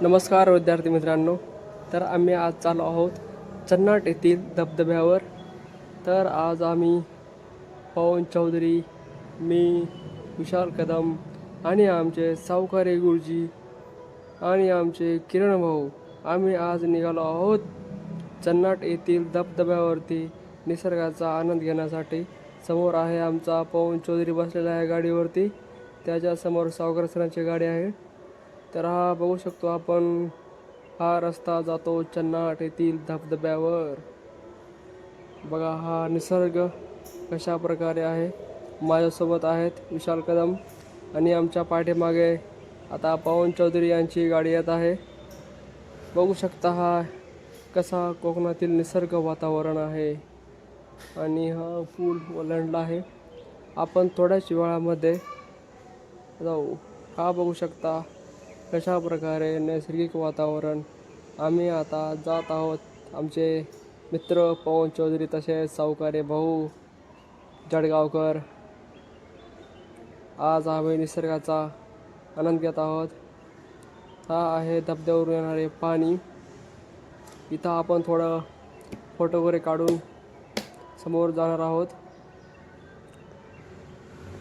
नमस्कार विद्यार्थी मित्रांनो. तर आम्ही आज चाललो आहोत चन्नाट येथील धबधब्यावर. तर आज आम्ही पवन चौधरी, मी, विशाल कदम आणि आमचे सावकारे गुरुजी आणि आमचे किरण भाऊ आम्ही आज निघालो आहोत चन्नाट येथील धबधब्यावरती निसर्गाचा आनंद घेण्यासाठी. समोर आहे आमचा पवन चौधरी बसलेला आहे गाडीवरती, त्याच्यासमोर सावकार सरांची गाडी आहे. तर हा बघू शकतो आपण, हा रस्ता जातो चन्नाट येथील धबधब्यावर. बघा हा निसर्ग कशा प्रकारे आहे. माझ्यासोबत आहेत विशाल कदम आणि आमच्या पाठीमागे आता पवन चौधरी यांची गाडी येत आहे. बघू शकता हा कसा कोकणातील निसर्ग वातावरण आहे आणि हा पूल ओलांडला आहे. आपण थोड्याच वेळामध्ये जाऊ. हा बघू शकता कशा प्रकारे नैसर्गिक वातावरण. आम्ही आता जात आहोत. आमचे मित्र पवन चौधरी तसेच सावकारे भाऊ जडगावकर. आज आम्ही निसर्गाचा आनंद घेत आहोत. हा आहे धबधब्यावरून येणारे पाणी. इथं आपण थोडं फोटो वगैरे काढून समोर जाणार आहोत.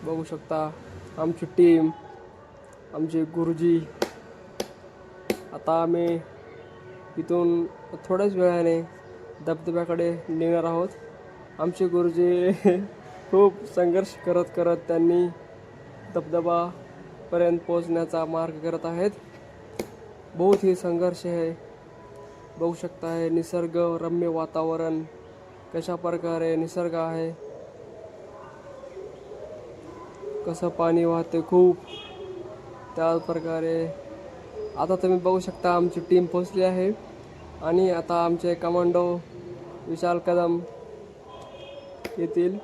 बघू शकता आमची टीम, आमचे गुरुजी. आता आम्ही इथून थोड्याच वेळाने धबधब्याकडे निघणार आहोत. आमचे गुरुजी खूप संघर्ष करत करत त्यांनी धबधबापर्यंत पोहोचण्याचा मार्ग करत आहेत. बहुत ही संघर्ष आहे. बघू शकता है निसर्ग रम्य वातावरण कशा प्रकारे निसर्ग आहे. कसं पाणी वाहते खूप, त्या प्रकारे. आता तुम्ही बघू शकता आमची टीम पोहोचली आहे आणि आता आमचे कमांडो विशाल कदम येतील.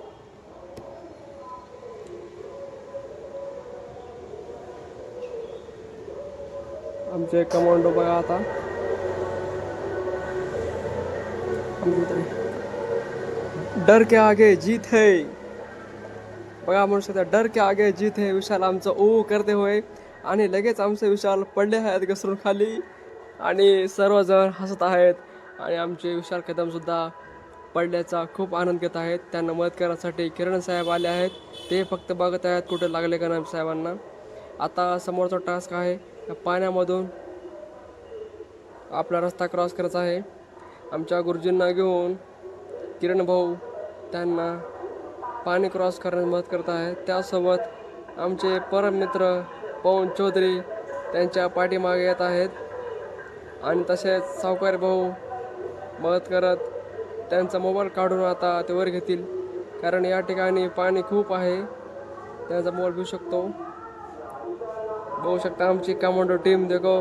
आमचे कमांडो बघा आता. डर के आगे जीत है. बघा म्हणू शकता डर के आगे जीत है. विशाल आमचं ओ करते होय आणि लगेच आमचे विशाल पडले आहेत घसरून खाली आणि सर्वजण हसत आहेत. आणि आमचे विशाल कदमसुद्धा पडल्याचा खूप आनंद घेत आहेत. त्यांना मदत करण्यासाठी किरण साहेब आले आहेत. ते फक्त बघत आहेत कुठे लागले का नाही साहेबांना. आता समोरचा टास्क आहे पाण्यामधून आपला रस्ता क्रॉस करायचा आहे. आमच्या गुरुजींना घेऊन किरण भाऊ त्यांना पाणी क्रॉस करण्यास मदत करत आहेत. त्यासोबत आमचे परम मित्र पवन चौधरी त्यांच्या पाठीमागे येत आहेत आणि तसेच सावकार भाऊ मदत करत त्यांचा मोबाईल काढून आता ते वर घेतील, कारण या ठिकाणी पाणी खूप आहे. त्यांचा मोबाईल घेऊ शकतो. बघू शकता आमची कमांडो टीम. देखो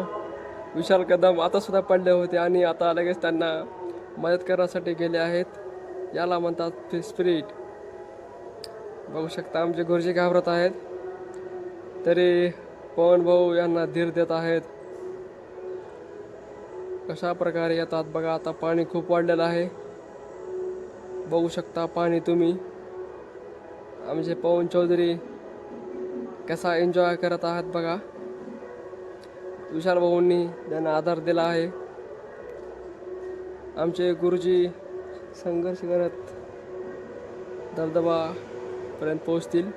विशाल कदम आता सुद्धा पडले होते आणि आता लगेच त्यांना मदत करण्यासाठी गेले आहेत. याला म्हणतात स्पिरिट. बघू शकता आमचे गुरुजी घाबरत आहेत तरी पवन भाऊ यांना धीर देत आहेत. कशा प्रकारे येतात बघा. आता पाणी खूप वाढलेलं आहे. बघू शकता पाणी तुम्ही. आमचे पवन चौधरी कसा एन्जॉय करत आहात बघा. विशाल भाऊंनी त्यांना आधार दिला आहे. आमचे गुरुजी संघर्ष करत धबधबापर्यंत पोहोचतील.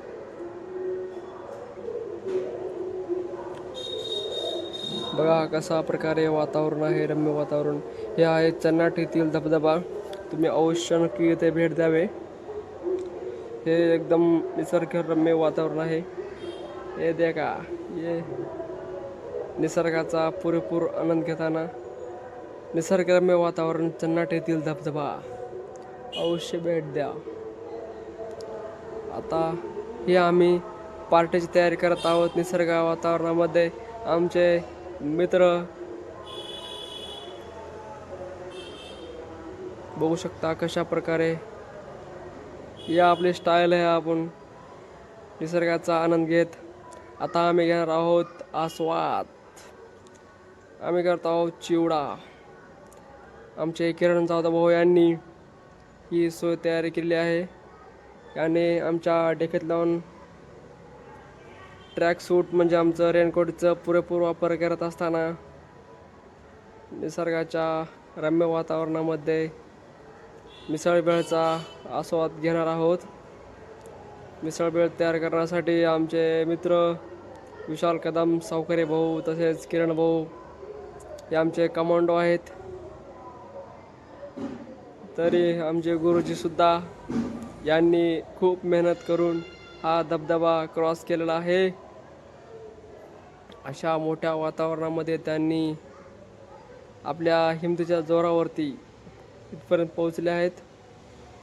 बघा कसा प्रकारे वातावरण आहे, रम्य वातावरण. हे आहे चन्नाट येथील धबधबा. तुम्ही अवश्य नक्की इथे भेट द्यावे. हे एकदम निसर्गरम्य वातावरण आहे. हे देखा, हे निसर्गाचा पुरेपूर आनंद घेताना निसर्गरम्य वातावरण चन्नाट येथील धबधबा. अवश्य भेट द्या. आता हे आम्ही पार्टीची तयारी करत आहोत निसर्ग वातावरणामध्ये. आमचे मित्र बघू शकता कशा प्रकारे. या आपली स्टाईल आहे. आपण निसर्गाचा आनंद घेत आता आम्ही घेणार आहोत आस्वाद. आम्ही करत आहोत चिवडा. आमचे किरण जाधव भाऊ यांनी ही सोय तयारी केली आहे. याने आमच्या डेक्यात लावून ट्रॅक सूट म्हणजे आमचं रेनकोटचं पुरेपूर वापर करत असताना निसर्गाच्या रम्य वातावरणामध्ये मिसळबेळचा आस्वाद घेणार आहोत. मिसळबेळ तयार करण्यासाठी आमचे मित्र विशाल कदम, सावकरे भाऊ तसेच किरण भाऊ हे आमचे कमांडो आहेत. तरी आमचे गुरुजीसुद्धा यांनी खूप मेहनत करून हा धबधबा क्रॉस केलेला आहे. अशा मोठ्या वातावरणामध्ये त्यांनी आपल्या हिमतीच्या जोरावरती इथपर्यंत पोहोचले आहेत.